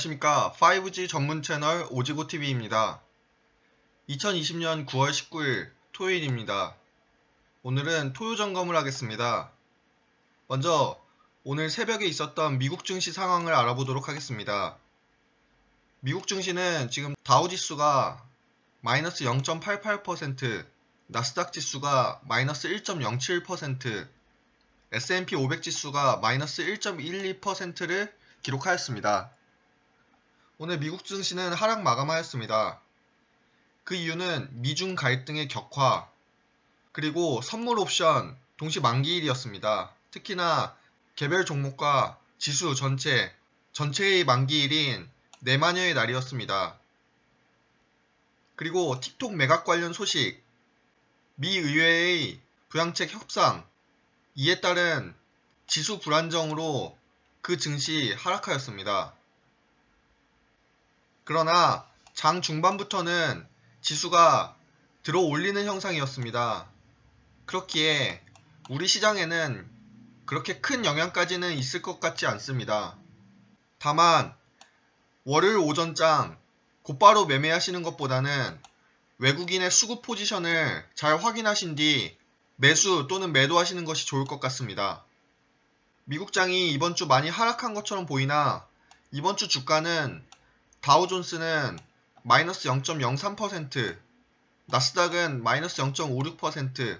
안녕하십니까. 5G 전문 채널 오지고TV입니다. 2020년 9월 19일 토요일입니다. 오늘은 토요 점검을 하겠습니다. 먼저 오늘 새벽에 있었던 미국 증시 상황을 알아보도록 하겠습니다. 미국 증시는 지금 다우지수가 마이너스 0.88%, 나스닥 지수가 마이너스 1.07%, S&P 500 지수가 마이너스 1.12%를 기록하였습니다. 오늘 미국 증시는 하락 마감하였습니다. 그 이유는 미중 갈등의 격화, 그리고 선물 옵션 동시 만기일이었습니다. 특히나 개별 종목과 지수 전체의 만기일인 내마녀의 날이었습니다. 그리고 틱톡 매각 관련 소식, 미 의회의 부양책 협상, 이에 따른 지수 불안정으로 그 증시 하락하였습니다. 그러나 장 중반부터는 지수가 들어 올리는 형상이었습니다. 그렇기에 우리 시장에는 그렇게 큰 영향까지는 있을 것 같지 않습니다. 다만 월요일 오전장 곧바로 매매하시는 것보다는 외국인의 수급 포지션을 잘 확인하신 뒤 매수 또는 매도하시는 것이 좋을 것 같습니다. 미국장이 이번 주 많이 하락한 것처럼 보이나 이번 주 주가는 다우존스는 마이너스 0.03%, 나스닥은 마이너스 0.56%,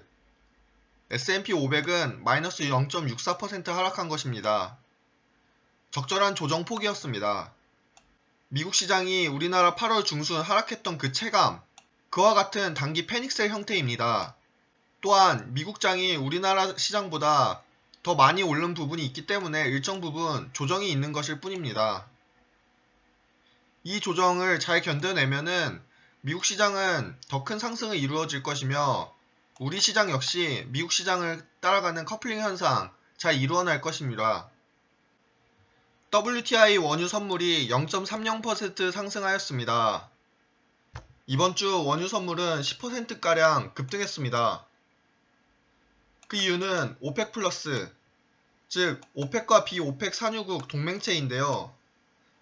S&P 500은 마이너스 0.64% 하락한 것입니다. 적절한 조정폭이었습니다. 미국 시장이 우리나라 8월 중순 하락했던 그 체감, 그와 같은 단기 패닉셀 형태입니다. 또한 미국장이 우리나라 시장보다 더 많이 오른 부분이 있기 때문에 일정 부분 조정이 있는 것일 뿐입니다. 이 조정을 잘 견뎌내면은 미국 시장은 더 큰 상승을 이루어질 것이며 우리 시장 역시 미국 시장을 따라가는 커플링 현상 잘 이루어날 것입니다. WTI 원유 선물이 0.30% 상승하였습니다. 이번 주 원유 선물은 10%가량 급등했습니다. 그 이유는 오펙 플러스, 즉 오펙과 비오펙 산유국 동맹체인데요.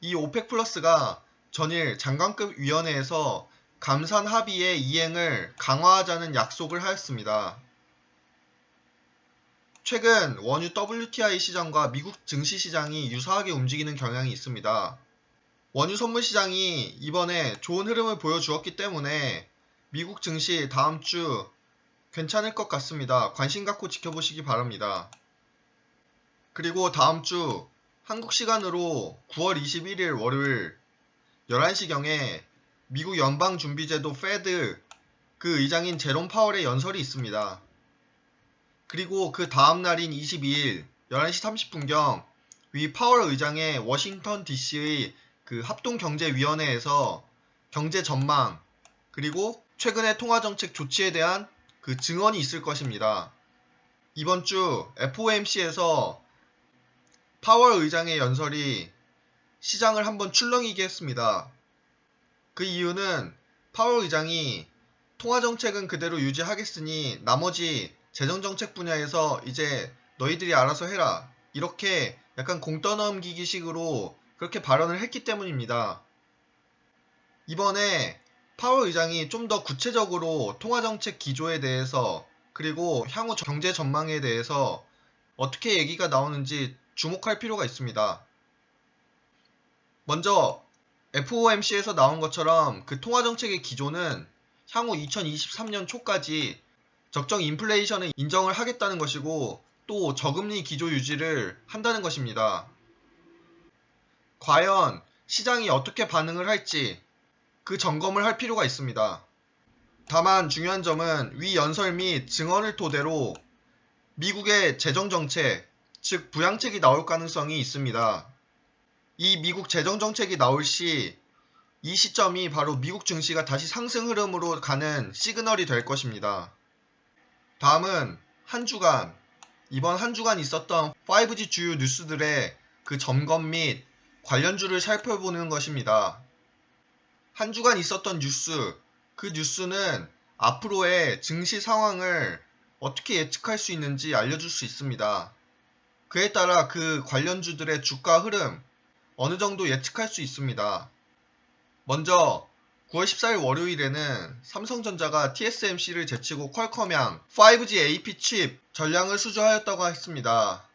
이 오펙 플러스가 전일 장관급 위원회에서 감산 합의의 이행을 강화하자는 약속을 하였습니다. 최근 원유 WTI 시장과 미국 증시 시장이 유사하게 움직이는 경향이 있습니다. 원유 선물 시장이 이번에 좋은 흐름을 보여주었기 때문에 미국 증시 다음 주 괜찮을 것 같습니다. 관심 갖고 지켜보시기 바랍니다. 그리고 다음 주 한국 시간으로 9월 21일 월요일 11시경에 미국 연방준비제도 페드 그 의장인 제롬 파월의 연설이 있습니다. 그리고 그 다음 날인 22일 11시 30분경 위 파월 의장의 워싱턴 DC의 그 합동경제위원회에서 경제 전망 그리고 최근의 통화정책 조치에 대한 그 증언이 있을 것입니다. 이번 주 FOMC에서 파월 의장의 연설이 시장을 한번 출렁이게 했습니다. 그 이유는 파월 의장이 통화정책은 그대로 유지하겠으니 나머지 재정정책 분야에서 이제 너희들이 알아서 해라. 이렇게 약간 공 떠넘기기 식으로 그렇게 발언을 했기 때문입니다. 이번에 파월 의장이 좀 더 구체적으로 통화정책 기조에 대해서 그리고 향후 경제 전망에 대해서 어떻게 얘기가 나오는지 주목할 필요가 있습니다. 먼저 FOMC에서 나온 것처럼 그 통화정책의 기조는 향후 2023년 초까지 적정 인플레이션을 인정을 하겠다는 것이고 또 저금리 기조 유지를 한다는 것입니다. 과연 시장이 어떻게 반응을 할지 그 점검을 할 필요가 있습니다. 다만 중요한 점은 위 연설 및 증언을 토대로 미국의 재정정책, 즉 부양책이 나올 가능성이 있습니다. 이 미국 재정정책이 나올 시 이 시점이 바로 미국 증시가 다시 상승 흐름으로 가는 시그널이 될 것입니다. 다음은 이번 한 주간 있었던 5G 주요 뉴스들의 그 점검 및 관련주를 살펴보는 것입니다. 한 주간 있었던 뉴스, 그 뉴스는 앞으로의 증시 상황을 어떻게 예측할 수 있는지 알려줄 수 있습니다. 그에 따라 그 관련주들의 주가 흐름, 어느 정도 예측할 수 있습니다. 먼저 9월 14일 월요일에는 삼성전자가 TSMC를 제치고 퀄컴향 5G AP 칩 전량을 수주하였다고 했습니다.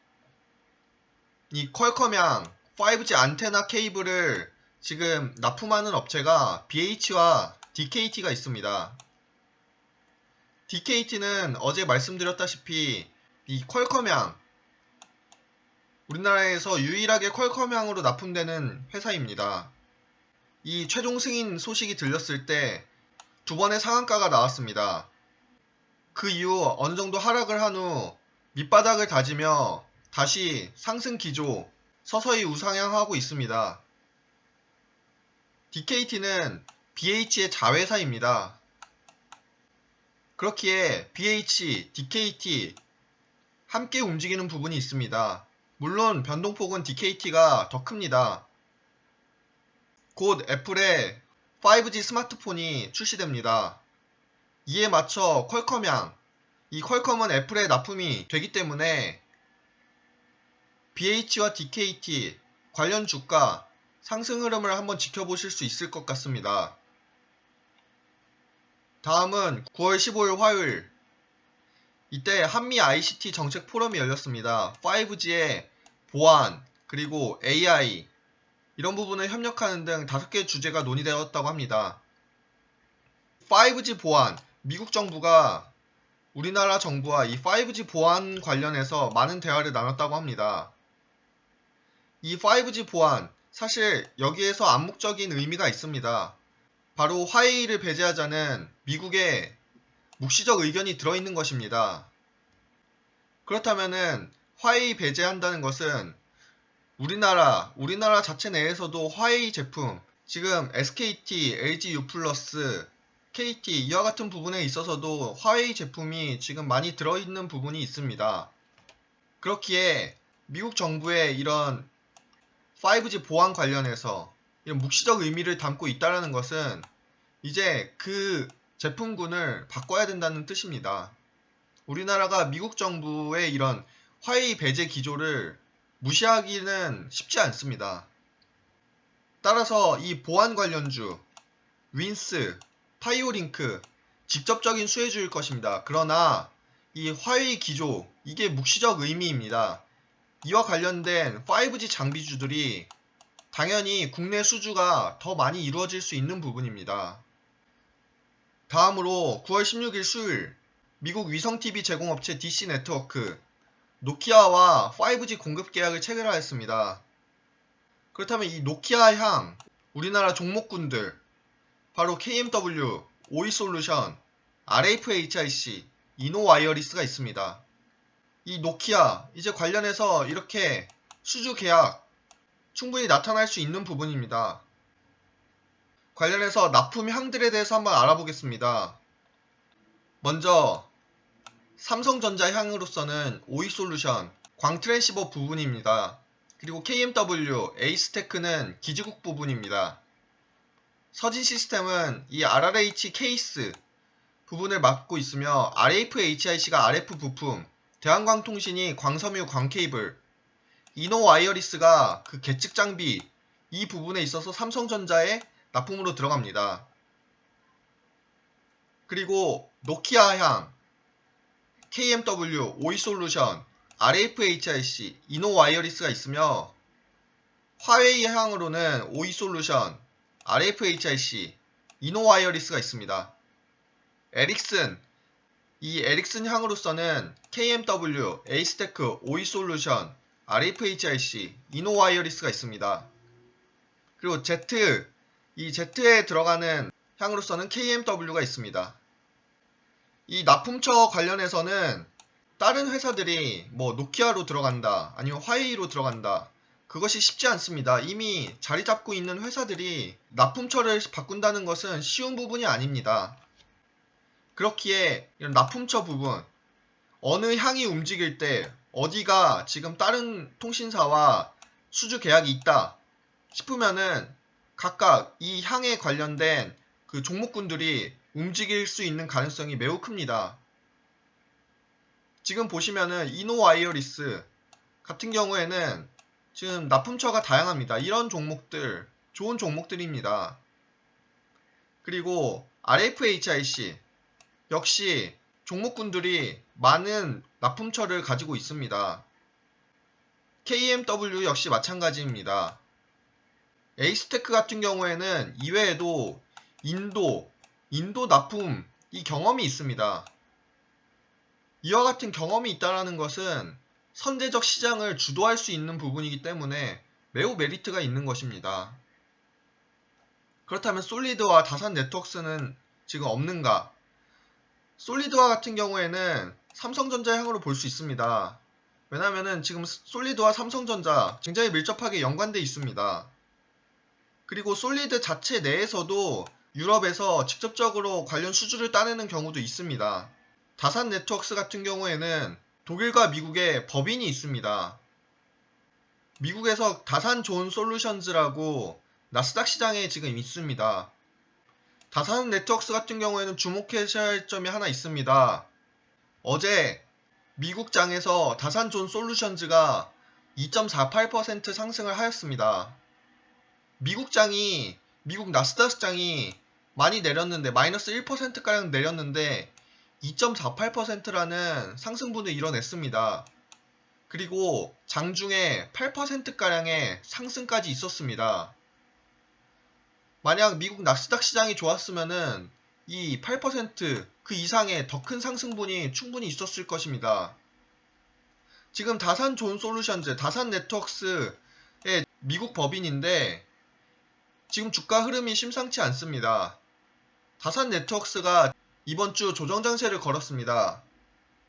이 퀄컴향 5G 안테나 케이블을 지금 납품하는 업체가 BH와 DKT가 있습니다. DKT는 어제 말씀드렸다시피 이 퀄컴향, 우리나라에서 유일하게 퀄컴향으로 납품되는 회사입니다. 이 최종 승인 소식이 들렸을 때 두 번의 상한가가 나왔습니다. 그 이후 어느 정도 하락을 한 후 밑바닥을 다지며 다시 상승 기조 서서히 우상향하고 있습니다. DKT는 BH의 자회사입니다. 그렇기에 BH, DKT 함께 움직이는 부분이 있습니다. 물론 변동폭은 DKT가 더 큽니다. 곧 애플의 5G 스마트폰이 출시됩니다. 이에 맞춰 퀄컴향, 이 퀄컴은 애플에 납품이 되기 때문에 BH와 DKT 관련 주가 상승 흐름을 한번 지켜보실 수 있을 것 같습니다. 다음은 9월 15일 화요일, 이때 한미 ICT 정책 포럼이 열렸습니다. 5G의 보안, 그리고 AI 이런 부분을 협력하는 등 5개 주제가 논의되었다고 합니다. 5G 보안, 미국 정부가 우리나라 정부와 이 5G 보안 관련해서 많은 대화를 나눴다고 합니다. 이 5G 보안, 사실 여기에서 암묵적인 의미가 있습니다. 바로 화웨이를 배제하자는 미국의 묵시적 의견이 들어있는 것입니다. 그렇다면은 화웨이 배제한다는 것은 우리나라 자체 내에서도 화웨이 제품, 지금 SKT, LG U+, KT 이와 같은 부분에 있어서도 화웨이 제품이 지금 많이 들어있는 부분이 있습니다. 그렇기에 미국 정부의 이런 5G 보안 관련해서 이런 묵시적 의미를 담고 있다는 것은 이제 그 제품군을 바꿔야 된다는 뜻입니다. 우리나라가 미국 정부의 이런 화웨이 배제 기조를 무시하기는 쉽지 않습니다. 따라서 이 보안 관련주, 윈스, 타이오링크 직접적인 수혜주일 것입니다. 그러나 이 화웨이 기조, 이게 묵시적 의미입니다. 이와 관련된 5G 장비주들이 당연히 국내 수주가 더 많이 이루어질 수 있는 부분입니다. 다음으로 9월 16일 수요일, 미국 위성TV 제공업체 DC네트워크, 노키아와 5G 공급 계약을 체결하였습니다. 그렇다면 이 노키아향 우리나라 종목군들, 바로 KMW, 오이솔루션, RFHIC, 이노와이어리스가 있습니다. 이 노키아, 이제 관련해서 이렇게 수주 계약 충분히 나타날 수 있는 부분입니다. 관련해서 납품향들에 대해서 한번 알아보겠습니다. 먼저 삼성전자 향으로서는 오이솔루션, 광트랜시버 부분입니다. 그리고 KMW, 에이스테크는 기지국 부분입니다. 서진시스템은 이 RRH 케이스 부분을 맡고 있으며 RFHIC가 RF 부품, 대한광통신이 광섬유 광케이블, 이노와이어리스가 그 계측 장비 이 부분에 있어서 삼성전자의 납품으로 들어갑니다. 그리고 노키아향, KMW, 오이솔루션, RFHIC, 이노와이어리스가 있으며 화웨이 향으로는 오이솔루션, RFHIC, 이노와이어리스가 있습니다. 에릭슨, 이 에릭슨 향으로서는 KMW, 에이스테크, 오이솔루션, RFHIC, 이노와이어리스가 있습니다. 그리고 Z, 이 Z에 들어가는 향으로서는 KMW가 있습니다. 이 납품처 관련해서는 다른 회사들이 뭐 노키아로 들어간다, 아니면 화웨이로 들어간다, 그것이 쉽지 않습니다. 이미 자리 잡고 있는 회사들이 납품처를 바꾼다는 것은 쉬운 부분이 아닙니다. 그렇기에 이런 납품처 부분, 어느 향이 움직일 때 어디가 지금 다른 통신사와 수주 계약이 있다 싶으면은 각각 이 향에 관련된 그 종목군들이 움직일 수 있는 가능성이 매우 큽니다. 지금 보시면은 이노와이어리스 같은 경우에는 지금 납품처가 다양합니다. 이런 종목들 좋은 종목들입니다. 그리고 RFHIC 역시 종목군들이 많은 납품처를 가지고 있습니다. KMW 역시 마찬가지입니다. 에이스테크 같은 경우에는 이외에도 인도 납품 이 경험이 있습니다. 이와 같은 경험이 있다는 것은 선제적 시장을 주도할 수 있는 부분이기 때문에 매우 메리트가 있는 것입니다. 그렇다면 솔리드와 다산 네트워크스는 지금 없는가? 솔리드와 같은 경우에는 삼성전자 향으로 볼 수 있습니다. 왜냐하면 지금 솔리드와 삼성전자 굉장히 밀접하게 연관되어 있습니다. 그리고 솔리드 자체 내에서도 유럽에서 직접적으로 관련 수주를 따내는 경우도 있습니다. 다산 네트워크스 같은 경우에는 독일과 미국에 법인이 있습니다. 미국에서 다산 존 솔루션즈라고 나스닥 시장에 지금 있습니다. 다산 네트워크스 같은 경우에는 주목하셔야 할 점이 하나 있습니다. 어제 미국장에서 다산 존 솔루션즈가 2.48% 상승을 하였습니다. 미국 나스닥장이 많이 내렸는데 마이너스 1%가량 내렸는데 2.48%라는 상승분을 이뤄냈습니다. 그리고 장중에 8%가량의 상승까지 있었습니다. 만약 미국 나스닥 시장이 좋았으면은 이 8% 그 이상의 더 큰 상승분이 충분히 있었을 것입니다. 지금 다산 존 솔루션즈, 다산 네트워크스의 미국 법인인데 지금 주가 흐름이 심상치 않습니다. 다산 네트워크스가 이번 주 조정 장세를 걸었습니다.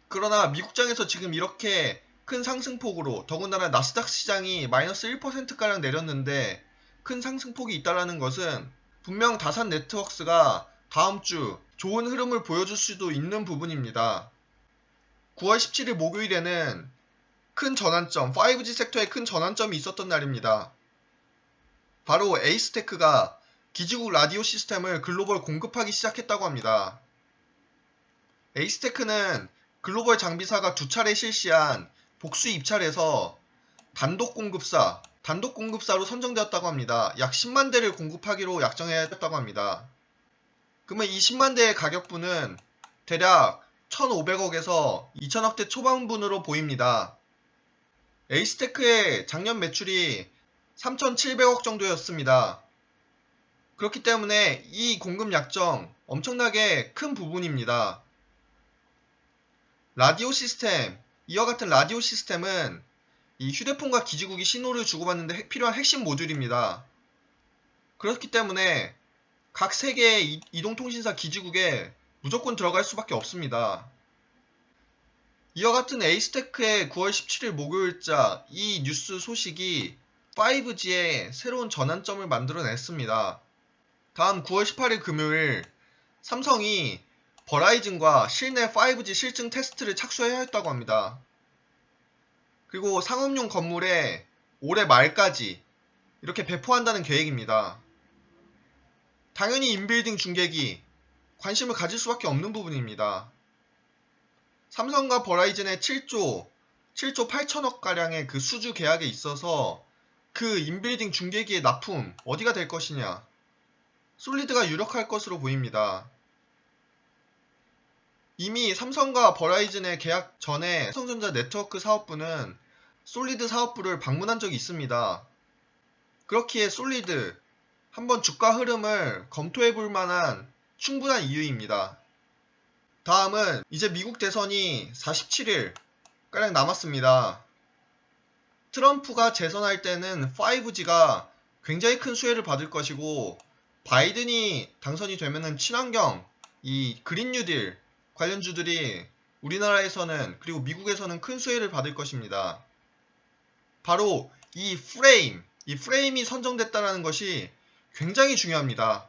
그러나 미국장에서 지금 이렇게 큰 상승폭으로 더군다나 나스닥 시장이 마이너스 1%가량 내렸는데 큰 상승폭이 있다는 것은 분명 다산 네트워크스가 다음 주 좋은 흐름을 보여줄 수도 있는 부분입니다. 9월 17일 목요일에는 큰 전환점, 5G 섹터에 큰 전환점이 있었던 날입니다. 바로 에이스테크가 기지국 라디오 시스템을 글로벌 공급하기 시작했다고 합니다. 에이스테크는 글로벌 장비사가 2차례 실시한 복수 입찰에서 단독 공급사로 선정되었다고 합니다. 약 10만 대를 공급하기로 약정했다고 합니다. 그러면 이 10만 대의 가격분은 대략 1,500억에서 2,000억대 초반분으로 보입니다. 에이스테크의 작년 매출이 3,700억 정도였습니다. 그렇기 때문에 이 공급 약정 엄청나게 큰 부분입니다. 라디오 시스템, 이와 같은 라디오 시스템은 이 휴대폰과 기지국이 신호를 주고받는데 필요한 핵심 모듈입니다. 그렇기 때문에 각 세계의 이동통신사 기지국에 무조건 들어갈 수밖에 없습니다. 이와 같은 에이스테크의 9월 17일 목요일자 이 뉴스 소식이 5G의 새로운 전환점을 만들어냈습니다. 다음 9월 18일 금요일 삼성이 버라이즌과 실내 5G 실증 테스트를 착수해야 했다고 합니다. 그리고 상업용 건물에 올해 말까지 이렇게 배포한다는 계획입니다. 당연히 인빌딩 중계기 관심을 가질 수밖에 없는 부분입니다. 삼성과 버라이즌의 7조 8천억 가량의 그 수주 계약에 있어서 그 인빌딩 중계기의 납품 어디가 될 것이냐, 솔리드가 유력할 것으로 보입니다. 이미 삼성과 버라이즌의 계약 전에 삼성전자 네트워크 사업부는 솔리드 사업부를 방문한 적이 있습니다. 그렇기에 솔리드 한번 주가 흐름을 검토해 볼 만한 충분한 이유입니다. 다음은 이제 미국 대선이 47일 가량 남았습니다. 트럼프가 재선할 때는 5G가 굉장히 큰 수혜를 받을 것이고, 바이든이 당선이 되면은 친환경, 이 그린 뉴딜 관련주들이 우리나라에서는 그리고 미국에서는 큰 수혜를 받을 것입니다. 바로 이 프레임이 선정됐다는 것이 굉장히 중요합니다.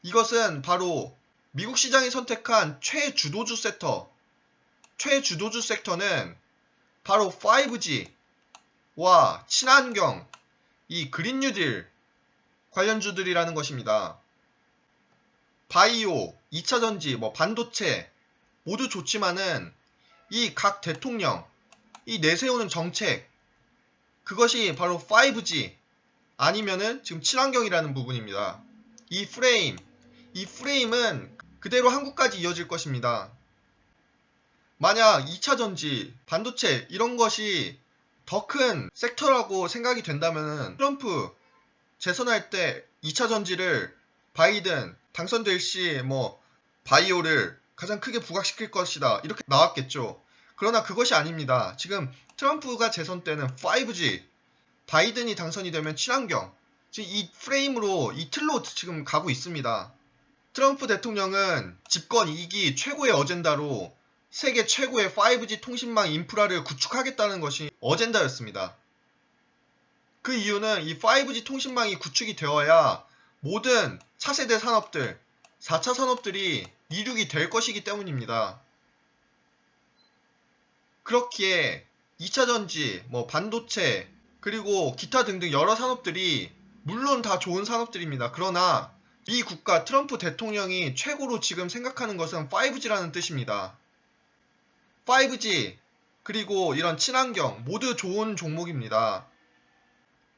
이것은 바로 미국 시장이 선택한 최주도주 섹터는 바로 5G와 친환경, 이 그린 뉴딜 관련주들이라는 것입니다. 바이오, 2차전지, 반도체 모두 좋지만은 이 각 대통령 이 내세우는 정책, 그것이 바로 5G 아니면은 지금 친환경이라는 부분입니다. 이 프레임은 그대로 한국까지 이어질 것입니다. 만약 2차 전지, 반도체 이런 것이 더 큰 섹터라고 생각이 된다면 트럼프 재선할 때 2차 전지를 바이든 당선될 시 바이오를 가장 크게 부각시킬 것이다 이렇게 나왔겠죠. 그러나 그것이 아닙니다. 지금 트럼프가 재선 때는 5G, 바이든이 당선이 되면 친환경, 지금 이 프레임으로 이 틀로 지금 가고 있습니다. 트럼프 대통령은 집권 2기 최고의 어젠다로 세계 최고의 5G 통신망 인프라를 구축하겠다는 것이 어젠다였습니다. 그 이유는 이 5G 통신망이 구축이 되어야 모든 차세대 산업들, 4차 산업들이 이륙이 될 것이기 때문입니다. 그렇기에 2차 전지, 반도체, 그리고 기타 등등 여러 산업들이 물론 다 좋은 산업들입니다. 그러나 미 국가 트럼프 대통령이 최고로 지금 생각하는 것은 5G라는 뜻입니다. 5G, 그리고 이런 친환경 모두 좋은 종목입니다.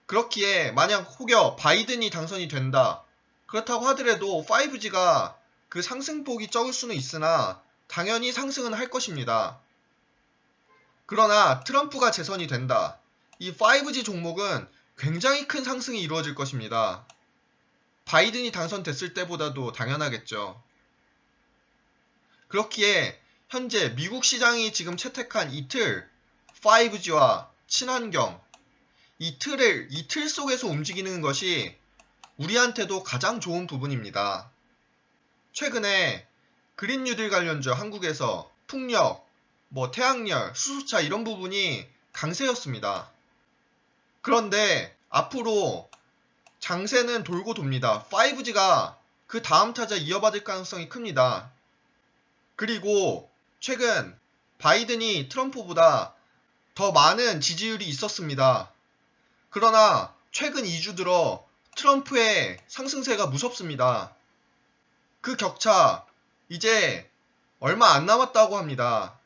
그렇기에 만약 혹여 바이든이 당선이 된다. 그렇다고 하더라도 5G가 그 상승폭이 적을 수는 있으나 당연히 상승은 할 것입니다. 그러나 트럼프가 재선이 된다. 이 5G 종목은 굉장히 큰 상승이 이루어질 것입니다. 바이든이 당선됐을 때보다도 당연하겠죠. 그렇기에 현재 미국 시장이 지금 채택한 이 틀, 5G와 친환경, 이 틀 속에서 움직이는 것이 우리한테도 가장 좋은 부분입니다. 최근에 그린 뉴딜 관련주 한국에서 풍력, 태양열, 수소차 이런 부분이 강세였습니다. 그런데 앞으로 장세는 돌고 돕니다. 5G가 그 다음 타자 이어받을 가능성이 큽니다. 그리고 최근 바이든이 트럼프보다 더 많은 지지율이 있었습니다. 그러나 최근 2주 들어 트럼프의 상승세가 무섭습니다. 그 격차 이제 얼마 안 남았다고 합니다.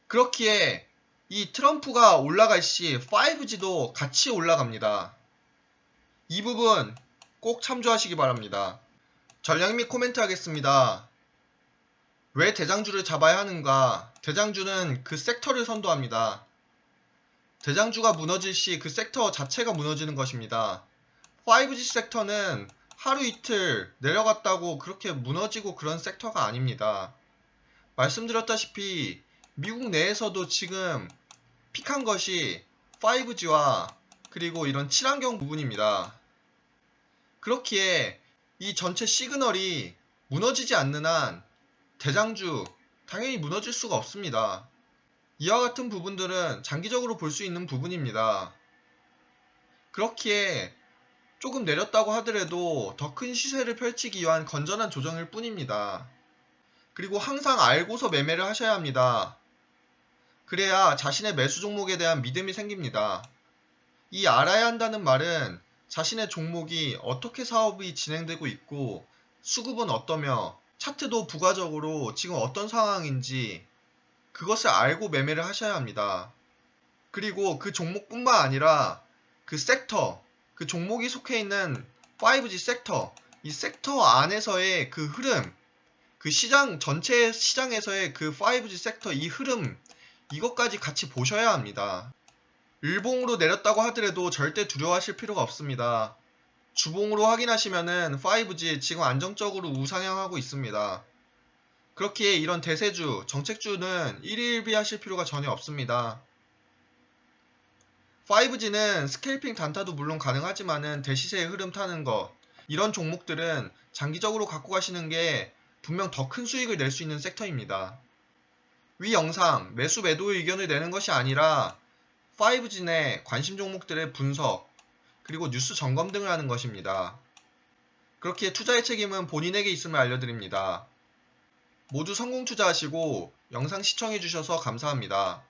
그렇기에 이 트럼프가 올라갈 시 5G도 같이 올라갑니다. 이 부분 꼭 참조하시기 바랍니다. 전략 및 코멘트 하겠습니다. 왜 대장주를 잡아야 하는가? 대장주는 그 섹터를 선도합니다. 대장주가 무너질 시 그 섹터 자체가 무너지는 것입니다. 5G 섹터는 하루 이틀 내려갔다고 그렇게 무너지고 그런 섹터가 아닙니다. 말씀드렸다시피 미국 내에서도 지금 픽한 것이 5G와 그리고 이런 친환경 부분입니다. 그렇기에 이 전체 시그널이 무너지지 않는 한 대장주 당연히 무너질 수가 없습니다. 이와 같은 부분들은 장기적으로 볼 수 있는 부분입니다. 그렇기에 조금 내렸다고 하더라도 더 큰 시세를 펼치기 위한 건전한 조정일 뿐입니다. 그리고 항상 알고서 매매를 하셔야 합니다. 그래야 자신의 매수 종목에 대한 믿음이 생깁니다. 이 알아야 한다는 말은 자신의 종목이 어떻게 사업이 진행되고 있고 수급은 어떠며 차트도 부가적으로 지금 어떤 상황인지 그것을 알고 매매를 하셔야 합니다. 그리고 그 종목뿐만 아니라 그 섹터, 그 종목이 속해 있는 5G 섹터, 이 섹터 안에서의 그 흐름, 그 시장 전체 시장에서의 그 5G 섹터 이 흐름 이것까지 같이 보셔야 합니다. 일봉으로 내렸다고 하더라도 절대 두려워하실 필요가 없습니다. 주봉으로 확인하시면은 5G 지금 안정적으로 우상향하고 있습니다. 그렇기에 이런 대세주, 정책주는 일희일비하실 필요가 전혀 없습니다. 5G는 스캘핑 단타도 물론 가능하지만은 대시세의 흐름 타는 것, 이런 종목들은 장기적으로 갖고 가시는 게 분명 더 큰 수익을 낼 수 있는 섹터입니다. 위 영상 매수 매도 의견을 내는 것이 아니라 5G 내 관심 종목들의 분석, 그리고 뉴스 점검 등을 하는 것입니다. 그렇기에 투자의 책임은 본인에게 있음을 알려드립니다. 모두 성공 투자하시고 영상 시청해주셔서 감사합니다.